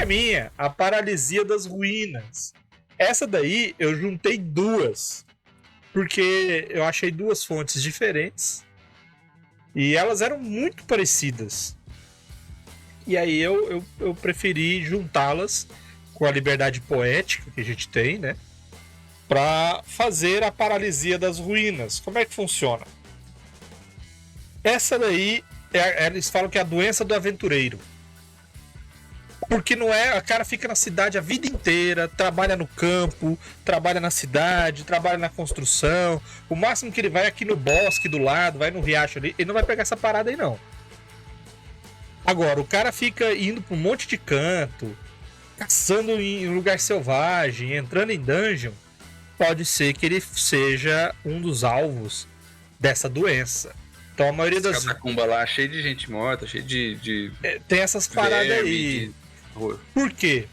minha, a paralisia das ruínas. Essa daí eu juntei duas, porque eu achei duas fontes diferentes e elas eram muito parecidas. E aí eu preferi juntá-las com a liberdade poética que a gente tem, né? Para fazer a paralisia das ruínas. Como é que funciona? Essa daí, eles falam que é a doença do aventureiro. Porque não é, a cara fica na cidade a vida inteira, trabalha no campo, trabalha na cidade, trabalha na construção. O máximo que ele vai é aqui no bosque do lado, vai no riacho ali, ele não vai pegar essa parada aí não. Agora, o cara fica indo pra um monte de canto, caçando em lugar selvagem, entrando em dungeon, pode ser que ele seja um dos alvos dessa doença. Então a maioria das... catacumba lá, cheio de gente morta, cheio de tem essas paradas aí. Por quê?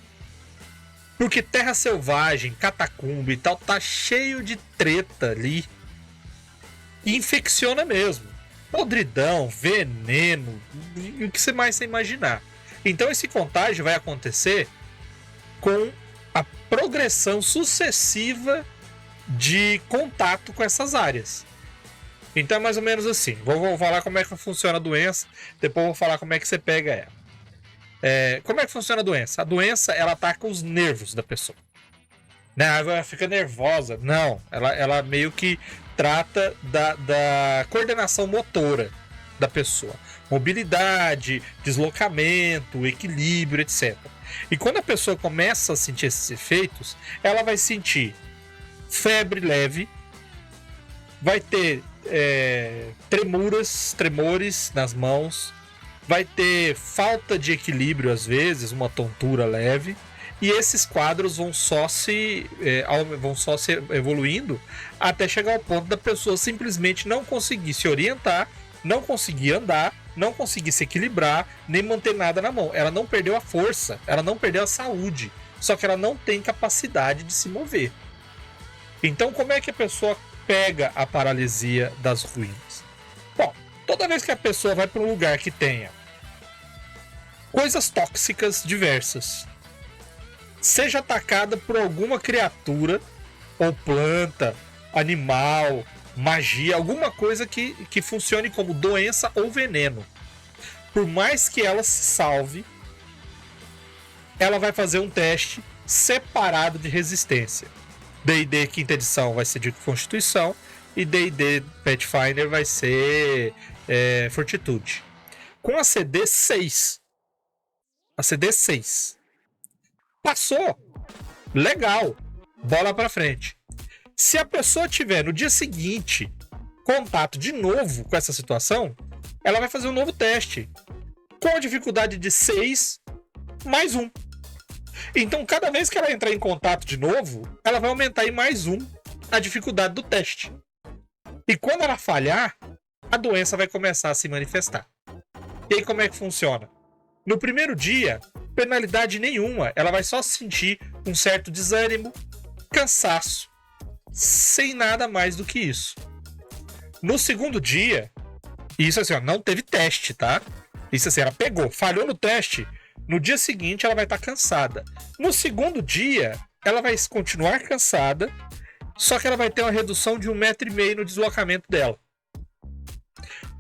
Porque terra selvagem, catacumba e tal, tá cheio de treta ali. E infecciona mesmo. Podridão, veneno, o que você mais imaginar. Então esse contágio vai acontecer com a progressão sucessiva de contato com essas áreas. Então é mais ou menos assim. Vou falar como é que funciona a doença, depois vou falar como é que você pega ela. Como é que funciona a doença? A doença, ela ataca os nervos da pessoa. Não, ela fica nervosa. Não, ela meio que trata da coordenação motora da pessoa. Mobilidade, deslocamento, equilíbrio, etc. E quando a pessoa começa a sentir esses efeitos, ela vai sentir febre leve, vai ter tremores nas mãos, vai ter falta de equilíbrio às vezes, uma tontura leve, e esses quadros vão só se evoluindo até chegar ao ponto da pessoa simplesmente não conseguir se orientar, não conseguir andar, não conseguir se equilibrar, nem manter nada na mão. Ela não perdeu a força, ela não perdeu a saúde, só que ela não tem capacidade de se mover. Então como é que a pessoa pega a paralisia das ruínas? Bom, toda vez que a pessoa vai para um lugar que tenha coisas tóxicas diversas, seja atacada por alguma criatura, ou planta, animal, magia, alguma coisa que funcione como doença ou veneno, por mais que ela se salve, ela vai fazer um teste separado de resistência. D&D quinta edição vai ser de Constituição e D&D Pathfinder vai ser Fortitude. Com a CD 6. A CD 6. Passou. Legal. Bola pra frente. Se a pessoa tiver no dia seguinte contato de novo com essa situação, ela vai fazer um novo teste. Com a dificuldade de 6 mais 1. Então, cada vez que ela entrar em contato de novo, ela vai aumentar em mais 1 a dificuldade do teste. E quando ela falhar, a doença vai começar a se manifestar. E aí, como é que funciona? No primeiro dia, penalidade nenhuma. Ela vai só sentir um certo desânimo, cansaço, sem nada mais do que isso. No segundo dia, isso assim, ó, não teve teste, tá? Isso assim, ela pegou, falhou no teste. No dia seguinte, ela vai estar cansada. No segundo dia, ela vai continuar cansada, só que ela vai ter uma redução de 1,5 m no deslocamento dela.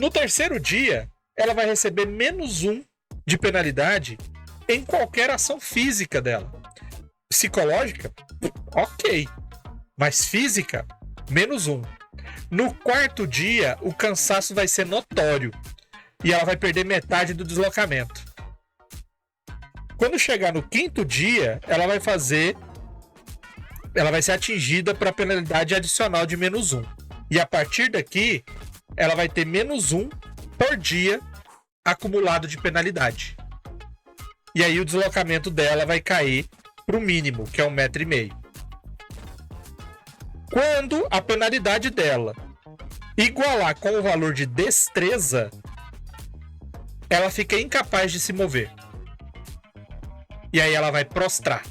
No terceiro dia, ela vai receber menos 1 de penalidade em qualquer ação física dela. Psicológica, ok. Mas física, menos 1. No quarto dia, o cansaço vai ser notório e ela vai perder metade do deslocamento. Quando chegar no quinto dia, ela vai ser atingida para penalidade adicional de menos 1. E a partir daqui, ela vai ter menos 1 por dia acumulado de penalidade. E aí o deslocamento dela vai cair para o mínimo, que é 1,5 m. Quando a penalidade dela igualar com o valor de destreza, ela fica incapaz de se mover. E aí ela vai prostrar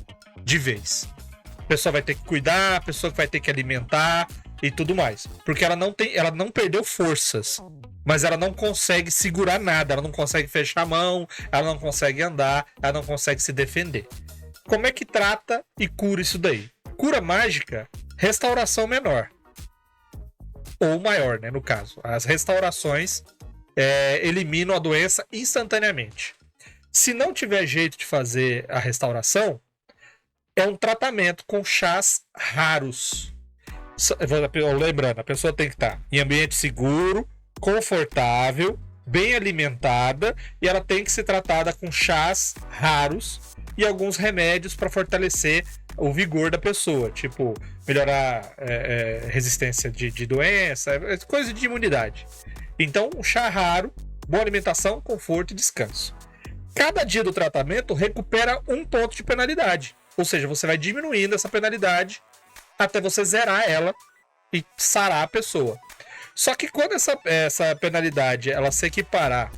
de vez. A pessoa vai ter que cuidar, a pessoa vai ter que alimentar, e tudo mais. Porque ela não perdeu forças, mas ela não consegue segurar nada, ela não consegue fechar a mão, ela não consegue andar, ela não consegue se defender. Como é que trata e cura isso daí? Cura mágica, restauração menor. Ou maior, né, no caso. As restaurações eliminam a doença instantaneamente. Se não tiver jeito de fazer a restauração, é um tratamento com chás raros. Lembrando, a pessoa tem que estar em ambiente seguro, confortável, bem alimentada, e ela tem que ser tratada com chás raros e alguns remédios para fortalecer o vigor da pessoa, tipo melhorar resistência de doença, coisa de imunidade. Então, um chá raro, boa alimentação, conforto e descanso. Cada dia do tratamento recupera 1 ponto de penalidade, ou seja, você vai diminuindo essa penalidade até você zerar ela e sarar a pessoa. Só que quando essa penalidade ela se equiparar,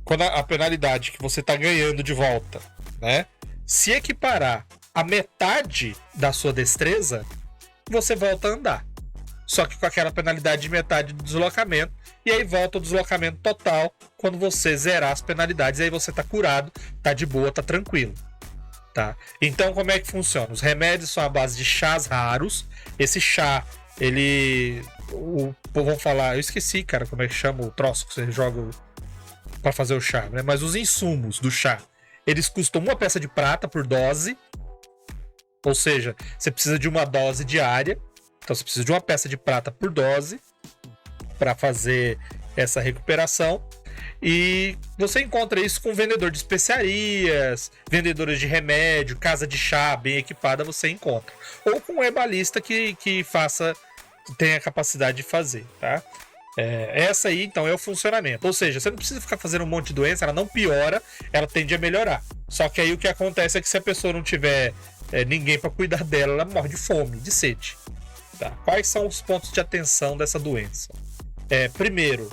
quando a penalidade que você está ganhando de volta, né, se equiparar a metade da sua destreza, você volta a andar. Só que com aquela penalidade de metade do deslocamento, e aí volta o deslocamento total quando você zerar as penalidades, aí você tá curado, tá de boa, tá tranquilo. Tá? Então, como é que funciona? Os remédios são à base de chás raros. Esse chá, vamos falar, eu esqueci, cara, como é que chama o troço que você joga para fazer o chá, né? Mas os insumos do chá, eles custam 1 peça de prata por dose. Ou seja, você precisa de uma dose diária. Então você precisa de 1 peça de prata por dose para fazer essa recuperação. E você encontra isso com vendedor de especiarias, vendedores de remédio, casa de chá bem equipada, você encontra. Ou com um herbalista que tenha a capacidade de fazer, tá? Essa aí, então, é o funcionamento. Ou seja, você não precisa ficar fazendo um monte de doença, ela não piora, ela tende a melhorar. Só que aí o que acontece é que se a pessoa não tiver ninguém para cuidar dela, ela morre de fome, de sede. Tá? Quais são os pontos de atenção dessa doença? Primeiro,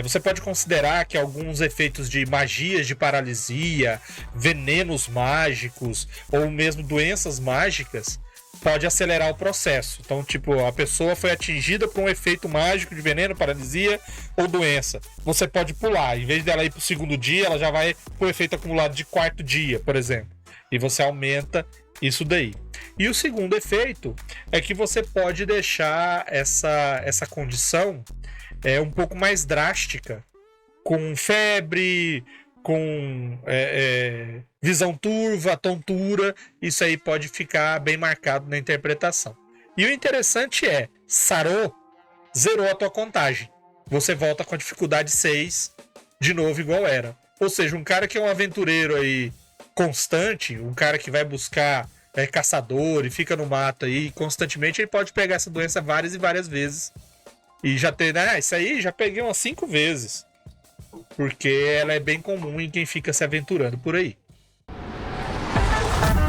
você pode considerar que alguns efeitos de magias de paralisia, venenos mágicos ou mesmo doenças mágicas pode acelerar o processo. Então, tipo, a pessoa foi atingida por um efeito mágico de veneno, paralisia ou doença. Você pode pular. Em vez dela ir para o 2º dia, ela já vai para o efeito acumulado de 4º dia, por exemplo. E você aumenta isso daí. E o segundo efeito é que você pode deixar essa condição um pouco mais drástica, com febre, com visão turva, tontura. Isso aí pode ficar bem marcado na interpretação. E o interessante sarou, zerou a tua contagem. Você volta com a dificuldade 6 de novo igual era. Ou seja, um cara que é um aventureiro aí constante, um cara que vai buscar caçador e fica no mato aí constantemente, ele pode pegar essa doença várias e várias vezes. E já ter, isso aí já peguei umas 5 vezes. Porque ela é bem comum em quem fica se aventurando por aí.